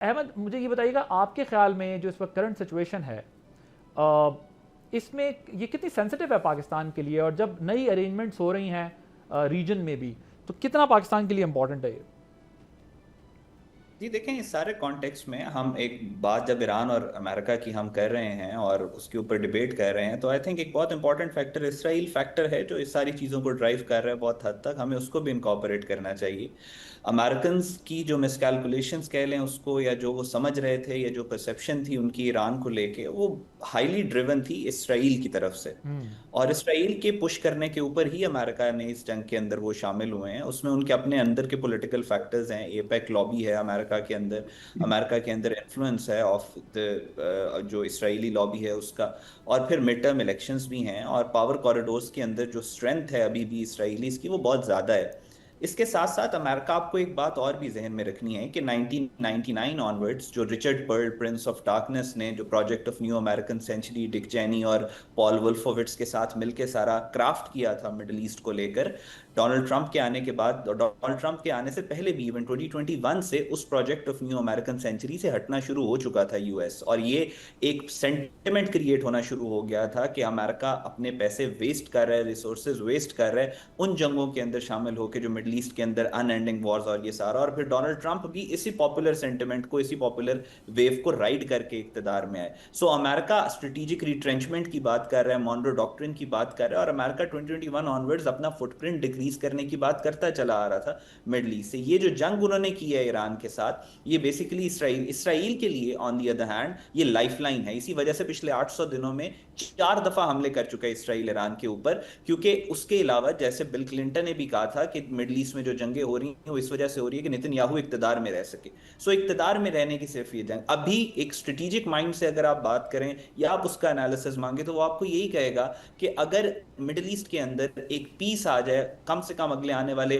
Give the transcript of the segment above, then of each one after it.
احمد مجھے یہ بتائیے گا آپ کے خیال میں جو اس وقت کرنٹ سچویشن ہے اس میں یہ کتنی سینسٹیو ہے پاکستان کے لیے، اور جب نئی ارینجمنٹس ہو رہی ہیں ریجن میں بھی تو کتنا پاکستان کے لیے امپورٹنٹ ہے یہ؟ جی دیکھیں، اس سارے کانٹیکسٹ میں ہم ایک بات جب ایران اور امریکہ کی ہم کر رہے ہیں اور اس کے اوپر ڈیبیٹ کر رہے ہیں، تو آئی تھنک ایک بہت امپورٹنٹ فیکٹر اسرائیل فیکٹر ہے جو اس ساری چیزوں کو ڈرائیو کر رہا ہے بہت حد تک. ہمیں اس کو بھی انکارپوریٹ کرنا چاہیے. امریکنز کی جو مس کیلکولیشنز کہہ لیں اس کو، یا جو وہ سمجھ رہے تھے، یا جو پرسیپشن تھی ان کی ایران کو لے کے، وہ ہائیلی ڈریون تھی اسرائیل کی طرف سے. اور اسرائیل کے پش کرنے کے اوپر ہی امریکہ نے اس جنگ کے اندر وہ شامل ہوئے ہیں. اس میں ان کے اپنے اندر کے پولیٹیکل فیکٹرز ہیں، ایپیک لابی ہے امریکہ کے اندر، امریکہ کے اندر انفلوئنس ہے آف جو اسرائیلی لابی ہے اس کا، اور پھر مڈ ٹرم الیکشنز بھی ہیں، اور پاور کوریڈورز کے اندر جو اسٹرینتھ ہے ابھی بھی اسرائیلیز کی وہ بہت زیادہ ہے. اس کے ساتھ ساتھ امریکہ، آپ کو ایک بات اور بھی ذہن میں رکھنی ہے کہ 1999 آنورڈز جو Richard Perle prince of darkness نے جو project of new American century Dick Cheney اور پال ولفووٹس کے ساتھ مل کے سارا کرافٹ کیا تھا مڈل ایسٹ کو لے کر، ڈونلڈ ٹرمپ کے آنے کے بعد، ڈونلڈ ٹرمپ کے آنے سے پہلے بھی ایون 2021 سے اس project of new American century سے ہٹنا شروع ہو چکا تھا یو ایس. اور یہ ایک سینٹیمنٹ کریٹ ہونا شروع ہو گیا تھا کہ امریکہ اپنے پیسے ویسٹ کر رہا ہے، ریسورسز ویسٹ کر رہا ہے ان جنگوں کے اندر شامل ہو کے جو مڈل ایسٹ کے اندر ان اینڈنگ وارز اور یہ سارا. اور پھر ڈونلڈ ٹرمپ بھی اسی پاپولر سینٹیمنٹ کو، اسی پاپولر ویو کو رائڈ کر کے اقتدار میں آئے. سو امریکہ اسٹریٹجک ریٹرینچمنٹ کی بات کر رہا ہے، مونرو ڈاکٹرن کی بات کر رہا ہے، اور امریکہ 2021 آنورڈز اپنا فٹ پرنٹ ڈیکریز کرنے کی بات کرتا چلا آ رہا تھا مڈل ایسٹ سے. یہ جو جنگ انہوں نے کی ہے ایران کے ساتھ، یہ بیسیکلی اسرائیل کے لیے آن دی ادر ہینڈ یہ لائف لائن ہے. اسی وجہ سے پچھلے 800 دنوں میں 4 دفعہ حملے کر چکا ہے اسرائیل ایران کے اوپر، کیونکہ اس کے علاوہ جیسے بل کلنٹن نے بھی کہا تھا کہ مڈل ایسٹ میں جو جنگیں ہو رہی ہیں وہ اس وجہ سے ہو رہی ہے کہ نتن یاہو اقتدار میں رہ سکے. سو اقتدار میں رہنے کی صرف یہ جنگ. ابھی ایک اسٹریٹجک مائنڈ سے اگر آپ بات کریں یا آپ اس کا انالیسز مانگے تو وہ آپ کو یہی کہے گا کہ اگر مڈل ایسٹ کے اندر ایک پیس آ جائے کم سے کم اگلے آنے والے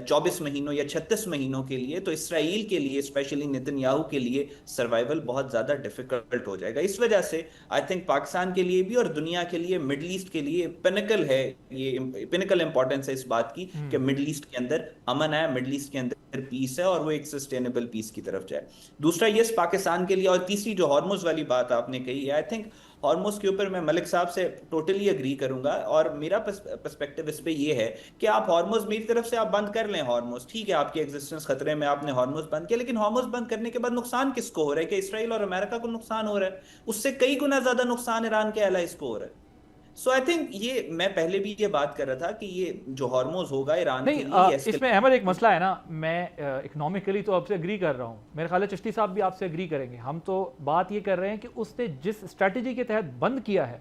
24 مہینوں یا 36 مہینوں کے لیے، تو اسرائیل کے لیے، اسپیشلی نتن یاہو کے لیے سروائیول بہت زیادہ ڈیفیکلٹ ہو جائے گا. اس وجہ سے آئی تھنک پاکستان کے لیے بھی اور دنیا کے لیے مڈل ایسٹ کے لیے پینیکل ہے، یہ پینیکل امپورٹنس ہے اس بات کی کہ مڈل ایسٹ کے اندر امن ہے، مڈل ایسٹ کے اندر پیس ہے، اور وہ ایک سسٹینیبل پیس کی طرف جائے. دوسرا یس پاکستان کے لیے. اور تیسری جو ہارموز والی بات آپ نے کہی ہے، آئی تھنک ہارموز کے اوپر میں ملک صاحب سے ٹوٹلی اگری کروں گا. اور میرا پرسپیکٹو اس پہ یہ ہے کہ آپ ہارموز، میری طرف سے آپ بند کر لیں ہارموز، ٹھیک ہے آپ کی ایگزسٹنس خطرے میں، آپ نے ہارموز بند کیا، لیکن ہارموز بند کرنے کے بعد نقصان کس کو ہو رہا ہے؟ کہ اسرائیل اور امریکہ کو نقصان ہو رہا ہے. اس سے کئی گنا زیادہ نقصان ایران کے الائز کو ہو رہا ہے. سو آئی تھنک یہ میں پہلے بھی یہ بات کر رہا تھا کہ یہ جو ہارموز ہوگا ایران کے نہیں، لیے یہ اس میں احمد ایک مسئلہ ہے نا، میں اکنامکلی تو آپ سے اگری کر رہا ہوں، میرے خیال ہے چشتی صاحب بھی آپ سے اگری کریں گے. ہم تو بات یہ کر رہے ہیں کہ اس نے جس اسٹریٹجی کے تحت بند کیا ہے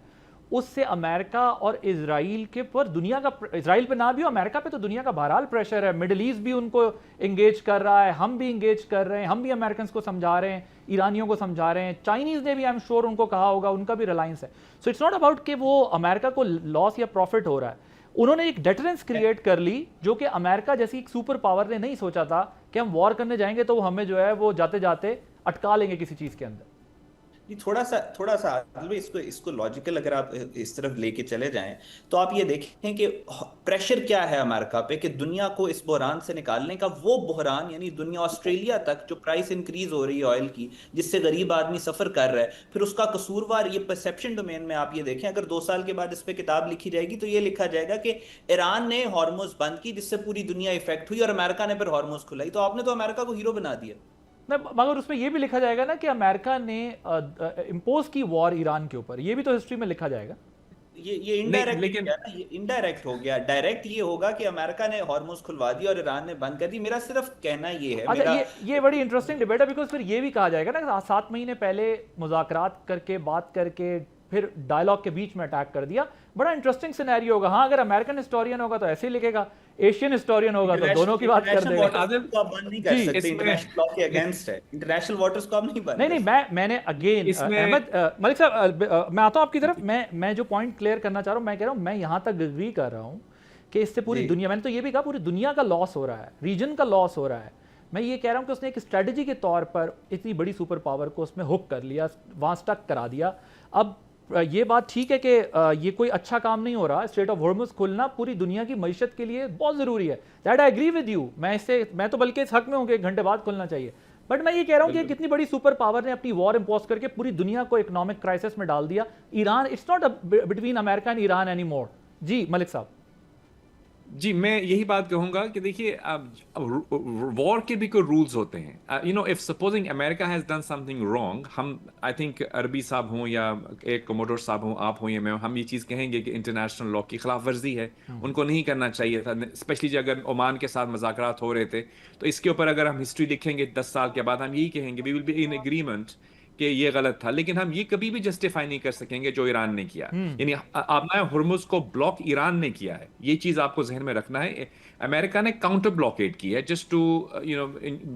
اس سے امریکہ اور اسرائیل کے پر دنیا کا، اسرائیل پہ نہ بھی ہو، امریکہ پہ تو دنیا کا بہرحال پریشر ہے. مڈل ایسٹ بھی ان کو انگیج کر رہا ہے، ہم بھی انگیج کر رہے ہیں، ہم بھی امریکنز کو سمجھا رہے ہیں، ایرانیوں کو سمجھا رہے ہیں، چائنیز نے بھی آئی ایم شور ان کو کہا ہوگا، ان کا بھی ریلائنس ہے. سو اٹس ناٹ اباؤٹ کہ وہ امریکہ کو لاس یا پروفٹ ہو رہا ہے. انہوں نے ایک ڈیٹرنس کریٹ کر لی جو کہ امریکہ جیسی ایک سپر پاور نے نہیں سوچا تھا کہ ہم وار کرنے جائیں گے تو وہ ہمیں جو ہے وہ جاتے جاتے اٹکا لیں گے کسی چیز کے اندر. جی تھوڑا سا اس کو لاجیکل اگر آپ اس طرف لے کے چلے جائیں تو آپ یہ دیکھیں کہ پریشر کیا ہے امریکہ پہ کہ دنیا کو اس بحران سے نکالنے کا. وہ بحران یعنی دنیا، آسٹریلیا تک جو پرائس انکریز ہو رہی ہے آئل کی، جس سے غریب آدمی سفر کر رہا ہے، پھر اس کا قصوروار یہ پرسیپشن ڈومین میں آپ یہ دیکھیں، اگر 2 سال کے بعد اس پہ کتاب لکھی جائے گی تو یہ لکھا جائے گا کہ ایران نے ہارموز بند کی جس سے پوری دنیا افیکٹ ہوئی، اور امریکہ نے پھر ہارموز کھلائی. تو آپ نے تو امریکہ کو ہیرو بنا دیا. مگر اس میں یہ بھی لکھا جائے گا نا کہ امریکہ نے امپوز کی وار ایران کے اوپر، یہ بھی تو ہسٹری میں لکھا جائے گا. یہ انڈائریکٹ ہو گیا. ڈائریکٹ یہ ہوگا کہ امریکہ نے ہارموز کھلوا دی اور ایران نے بند کر دی. میرا صرف کہنا یہ ہے، اچھا یہ بڑی انٹرسٹنگ ڈیبیٹ ہے، بیکاز پھر یہ بھی کہا جائے گا نا کہ 7 مہینے پہلے مذاکرات کر کے، بات کر کے، پھر ڈائلاگ کے بیچ میں اٹیک کر دیا. بڑا انٹرسٹنگ سینیریو ہوگا. ہاں اگر امریکن ہسٹورین ہوگا تو ایسے ہی لکھے گا، ایشین ہسٹورین ہوگا تو دونوں کی بات کر دے گا. نہیں میں نے اگین احمد ملک صاحب میں آتا ہوں آپ کی طرف. میں جو پوائنٹ کلیئر کرنا چاہ رہا ہوں، میں کہہ رہا ہوں میں یہاں تک اگری کر رہا ہوں کہ اس سے پوری دنیا، میں نے تو یہ بھی کہا پوری دنیا کا لاس ہو رہا ہے، ریجن کا لاس ہو رہا ہے. میں یہ کہہ رہا ہوں کہ اس نے ایک اسٹریٹجی کے طور پر اتنی بڑی سپر پاور کو اس میں ہک کر لیا، وہاں سٹک کرا دیا. اب یہ بات ٹھیک ہے کہ یہ کوئی اچھا کام نہیں ہو رہا. اسٹریٹ آف ہارمز کھلنا پوری دنیا کی معیشت کے لیے بہت ضروری ہے. That I agree with you. میں تو بلکہ اس حق میں ہوں کہ 1 گھنٹے بعد کھلنا چاہیے. بٹ میں یہ کہہ رہا ہوں کہ کتنی بڑی سپر پاور نے اپنی وار امپوز کر کے پوری دنیا کو اکنامک کرائسس میں ڈال دیا. Iran it's not between America and Iran any more. جی ملک صاحب. جی میں یہی بات کہوں گا کہ دیکھیے وار کے بھی کوئی رولز ہوتے ہیں. If supposing America has done some thing wrong, ہم آئی تھنک عربی صاحب ہوں یا ایک کوموڈور صاحب ہوں, آپ ہوں یا میں, ہم یہ چیز کہیں گے کہ انٹرنیشنل لا کی خلاف ورزی ہے, ان کو نہیں کرنا چاہیے تھا, اسپیشلی اگر عمان کے ساتھ مذاکرات ہو رہے تھے. تو اس کے اوپر اگر ہم ہسٹری لکھیں گے 10 سال کے بعد, ہم یہی کہیں گے وی ول بی ان اگریمنٹ کہ یہ غلط تھا. لیکن ہم یہ کبھی بھی جسٹیفائی نہیں کر سکیں گے جو ایران نے کیا. یعنی آبنائے ہرمز کو بلاک ایران نے کیا ہے, یہ چیز آپ کو ذہن میں رکھنا ہے. امریکہ نے کاؤنٹر بلاکیڈ کی ہے just to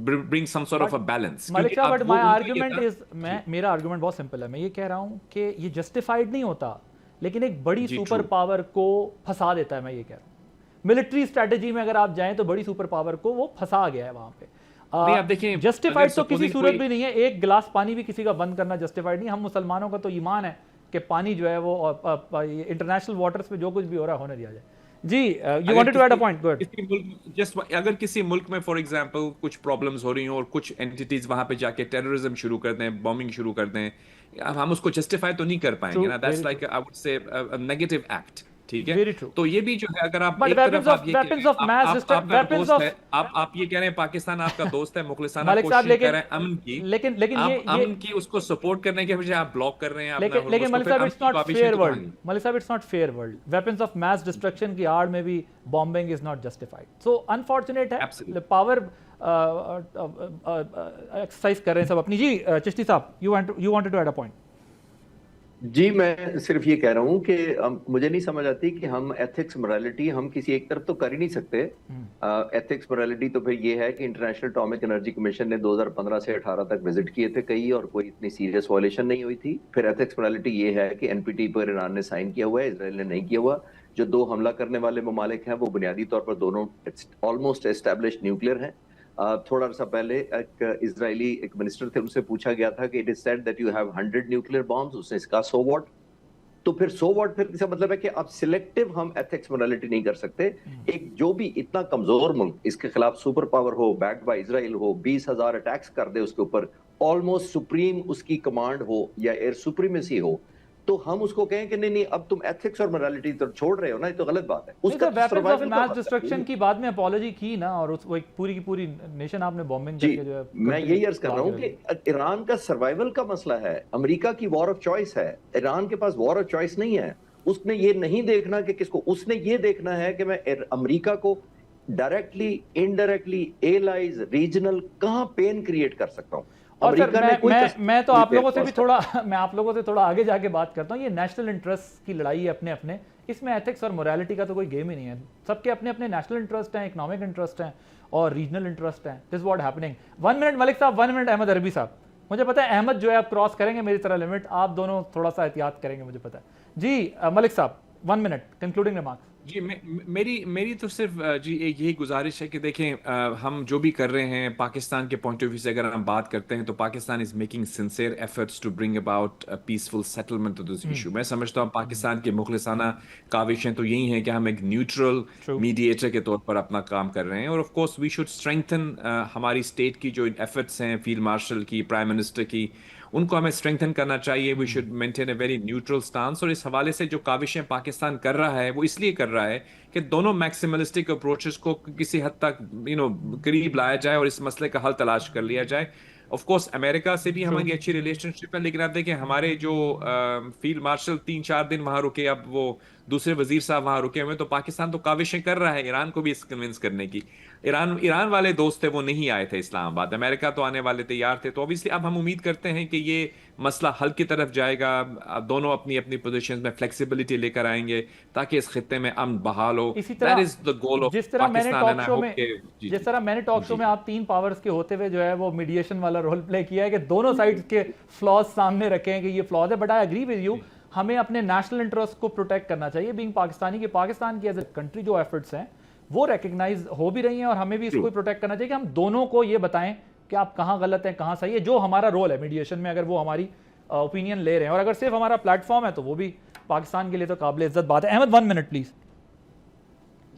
bring some sort of a balance. Malik sahab but my argument is, میرا آرگومنٹ بہت سمپل ہے. میں یہ کہہ رہا ہوں کہ یہ جسٹیفائڈ نہیں ہوتا, لیکن ایک بڑی سپر پاور کو پھنسا دیتا ہے. میں یہ کہہ رہا ہوں ملٹری اسٹریٹجی میں اگر آپ جائیں تو بڑی سپر پاور کو وہ پھنسا گیا ہے وہاں پہ. جسٹیفائڈ تو کسی صورت بھی نہیں ہے. ایک گلاس پانی بھی کسی کا بند کرنا جسٹیفائڈ نہیں. ہم مسلمانوں کا تو ایمان ہے کہ پانی جو ہے وہ انٹرنیشنل واٹرز پہ جو کچھ بھی ہو رہا ہے ہونے دیا جائے. جی you wanted to add a point. Good. اگر کسی ملک میں فار ایگزامپل کچھ پرابلمز ہو رہی ہوں اور کچھ اینٹیز وہاں پہ جا کے ٹیررزم شروع کر دیں, بامبنگ شروع کر دیں, ہم اس کو جسٹیفائی تو نہیں کر پائیں گے نا. That's like I would say negative act. ٹھیک ہے, تو یہ بھی جو ہے اگر آپ ایک طرف آپ یہ کہہ رہے ہیں پاکستان آپ کا دوست ہے, مخلصانہ کوشش کر رہے ہیں امن کی, امن کی اس کو سپورٹ کرنے کے بجائے آپ بلاک کر رہے ہیں. لیکن Malik sahab it's not fair world. Malik sahab it's not fair world. Weapons of mass destruction کی آڑ میں بھی bombing is not justified. So unfortunate ہے, پاور ایکسرسائز کر رہے ہیں سب اپنی. جی Chishti sahab you wanted to add a point. جی میں صرف یہ کہہ رہا ہوں کہ مجھے نہیں سمجھ آتی کہ ہم ایتھکس morality ہم کسی ایک طرف تو کر ہی نہیں سکتے. ایتھکس morality تو پھر یہ ہے کہ انٹرنیشنل اٹامک انرجی کمیشن نے 2015 سے 18 تک وزٹ کیے تھے کئی, اور کوئی اتنی سیریس وائلیشن نہیں ہوئی تھی. پھر ایتھکس morality یہ ہے کہ NPT پر ایران نے سائن کیا ہوا ہے, اسرائیل نے نہیں کیا ہوا. جو 2 حملہ کرنے والے ممالک ہیں وہ بنیادی طور پر دونوں آلموسٹ اسٹیبلشڈ نیوکلیئر ہیں. تھوڑا سا پہلے ایک اسرائیلی ایک منسٹر تھے, ان سے پوچھا گیا تھا کہ it is said that you have 100 nuclear bombs. اس نے اس کا سو واٹ. تو پھر سو واٹ پھر اس کا مطلب ہے کہ اب سلیکٹو ہم ایتھکس morality نہیں کر سکتے. ایک جو بھی اتنا کمزور ملک اس کے خلاف super power who, backed by Israel who, 20,000 attacks کر دے اس کے اوپر, آلموسٹ سپریم اس کی کمانڈ ہو یا ایئر سپریمیسی ہو, تو ہم اس کو کہیں کہ نہیں اب تم ایتھکس اور morality تو چھوڑ رہے ہو نا, یہ تو غلط بات ہے. اس کا ویپنز آف میس ڈسٹرکشن کی بعد میں اپولوجی کی نا, اور وہ ایک پوری کی پوری نیشن آپ نے بومبنگ کر کے جو ہے. میں یہی عرض کر رہا ہوں کہ ایران کا سروائیول کا مسئلہ ہے, امریکہ کی وار آف چوائس ہے, ایران کے پاس وار آف چوائس نہیں ہے. اس نے یہ نہیں دیکھنا کہ کس کو, اس نے یہ دیکھنا ہے کہ میں امریکہ کو ڈائریکٹلی انڈائریکٹلی ایلائز ریجنل کہاں پین کریٹ کر سکتا ہوں. اور میں تو آپ لوگوں سے بھی تھوڑا, میں آپ لوگوں سے تھوڑا آگے جا کے بات کرتا ہوں. یہ نیشنل انٹرسٹ کی لڑائی ہے اپنے اپنے, اس میں ایتھکس اور morality کا تو کوئی گیم ہی نہیں ہے. سب کے اپنے اپنے نیشنل انٹرسٹ ہیں, اکنامک انٹرسٹ ہیں اور ریجنل انٹرسٹ ہیں. This what happening. 1 منٹ ملک صاحب, 1 منٹ احمد عربی صاحب. مجھے پتا ہے احمد جو ہے آپ کراس کریں گے میری طرح لمٹ, آپ دونوں تھوڑا سا احتیاط کریں گے مجھے پتا ہے. جی ملک صاحب 1 منٹ کنکلوڈنگ ریمارکس. جی میری تو صرف جی ایک یہی گزارش ہے کہ دیکھیں ہم جو بھی کر رہے ہیں پاکستان کے پوائنٹ آف ویو سے اگر ہم بات کرتے ہیں تو Pakistan is making sincere efforts to bring about peaceful settlement of this issue. میں سمجھتا ہوں پاکستان کی مخلصانہ کاوشیں تو یہی ہیں کہ ہم ایک نیوٹرل میڈیٹر کے طور پر اپنا کام کر رہے ہیں. اور of course we should strengthen ہماری اسٹیٹ کی جو ایفرٹس ہیں, فیلڈ مارشل کی, پرائم منسٹر کی, ان کو ہمیں اسٹرینتھن کرنا چاہیے. We should maintain a very neutral stance. اور اس حوالے سے جو کاوشیں پاکستان کر رہا ہے وہ اس لیے کر رہا ہے کہ دونوں میکسیملسٹک اپروچز کو کسی حد تک قریب لایا جائے اور اس مسئلے کا حل تلاش کر لیا جائے. آف کورس امریکہ سے بھی ہماری اچھی ریلیشن شپ ہے, لیکن آپ دیکھیں ہمارے جو فیلڈ مارشل 3-4 دن وہاں رکے, اب وہ دوسرے وزیر صاحب وہاں رکے ہوئے, تو پاکستان تو کاوشیں کر رہا ہے ایران کو بھی اس کنونس کرنے کی. ایران والے دوست تھے وہ نہیں آئے تھے اسلام آباد, امریکہ تو آنے والے تیار تھے. تو اوبیسلی اب ہم امید کرتے ہیں کہ یہ مسئلہ حل کی طرف جائے گا, دونوں اپنی اپنی پوزیشنز میں فلیکسیبلٹی لے کر آئیں گے تاکہ اس خطے میں امن بحال ہو. That is the goal of Pakistan, and I hope کہ جس طرح میں نے ٹاک شو میں آپ 3 پاورز کے ہوتے ہوئے جو ہے وہ میڈیشن والا رول پلے کیا ہے کہ دونوں سائڈز کے فلاز سامنے رکھے ہیں کہ یہ فلاز ہے. But I agree with you, ہمیں اپنے نیشنل انٹرسٹ کو پروٹیکٹ کرنا چاہیے بینگ پاکستانی, کہ پاکستان کی ایز اے کنٹری جو ایفرٹس ہیں وہ ریکگنائز ہو بھی رہی ہیں, اور ہمیں بھی اس کو پروٹیکٹ کرنا چاہیے کہ ہم دونوں کو یہ بتائیں کہ آپ کہاں غلط ہیں کہاں صحیح ہے. جو ہمارا رول ہے میڈیشن میں, اگر وہ ہماری اوپینین لے رہے ہیں, اور اگر صرف ہمارا پلیٹ فارم ہے تو وہ بھی پاکستان کے لیے تو قابل عزت بات ہے. Ahmed 1 minute please.